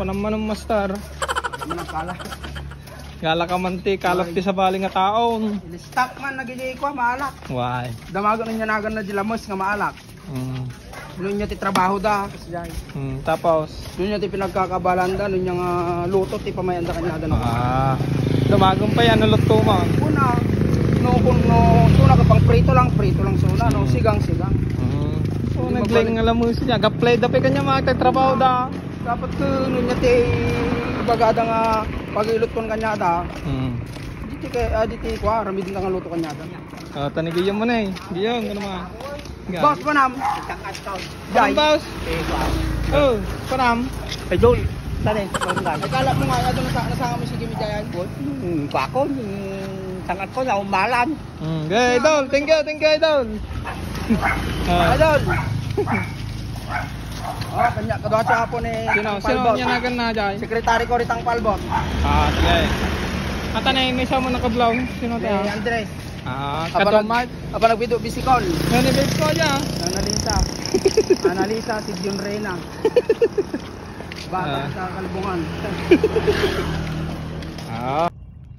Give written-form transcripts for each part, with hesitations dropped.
pa naman ng master. Manakala. Gala ka man ti, kalap ti sa baling nga taon. Stock man nagigay ko, maalak. Why? Damagan niya nagan na dilamos nga maalak. Noon niya ti trabaho da. Tapos? Noon niya ti pinagkakabalanda, noon niya nga luto ti pamayanda kanya da. Damagon pa yan, nuluto mo. Una, suna ka pang prito lang suna, no? Sigang. So, nagling nga lamus niya. Gaplay dapat kanya makagtrabaho da. Dapat ko noon niya ti bagada nga pag-ilot kon kanya da. Diti kwa, rami din nga luto kanya da. Tanigiyan mo na eh. Giyan, ano ma? Boss, panam. Panam, boss? Oh, panam. Idol. Tani, ay kala mo nga, nasanga mo si Jimmy Jayan? Bako, sangat ko na umalan. Okay, Idol. Thank you, Idol. Idol. Kanya kadwa sa hapon eh. Sino niya nagan na dyan? Sekretary ko ritang Palbot. Sige. Ata na yung isa mo naka-vlog. Sino tayo? Andres. Katomad. Apa nagbido bisikol. Nanibig ko dyan. Analisa si John Reyna. Bata sa Kalbungan.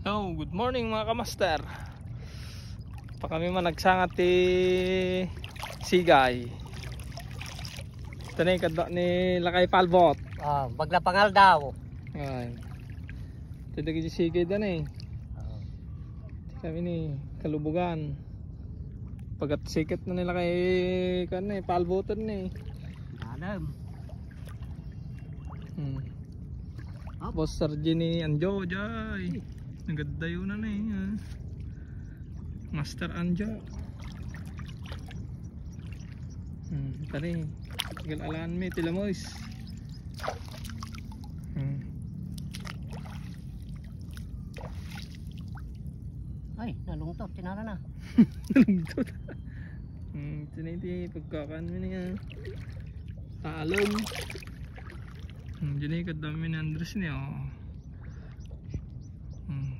So, good morning mga kamaster. Pa kami man nagsangat ti Sigay. Ito na yung kadwa ni Lakay Palbot. Baglapangal daw. Ay. Ito na yung Sigay doon eh. Kami ni Kalubugan. Pagkat sikat na nila kay Palbotan na eh. Alam. Boss Sargini Anjo jay. Nagadayo na eh. Master Anjo. Tari. Tigal-alaan mi tilamoys. Ay, nalungtot, tinara na. Nalungtot. Tiniti pagkakaan mi niya. Talon. Diyan kadami ni Andres niya.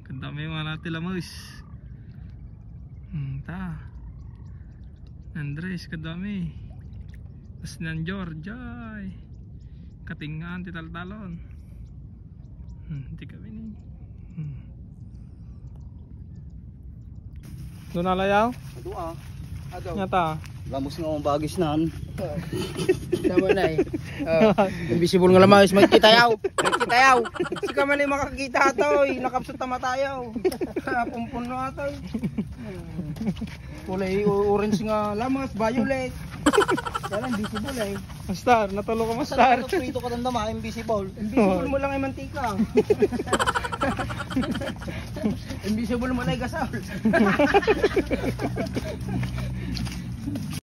Kadami wala tilamoys. Ta. Andres kadami. As nan George ay. Katingan ti taltalon. Hindi kami ni. Doon nalayaw? Adua. Nyata. Lamos nga ang bagis nan. Tama na eh. Invisible nga lamayos, may kitayaw. Sika man ay makakita ito eh. Nakapsot na matayaw. Pumpun na ito eh. Kulay orange nga lamas, violet. Kaya invisible eh. Master, natulo ka master. Prito ka tanda invisible. Invisible mo lang ay mantika. Invisible mo lang ay gasol.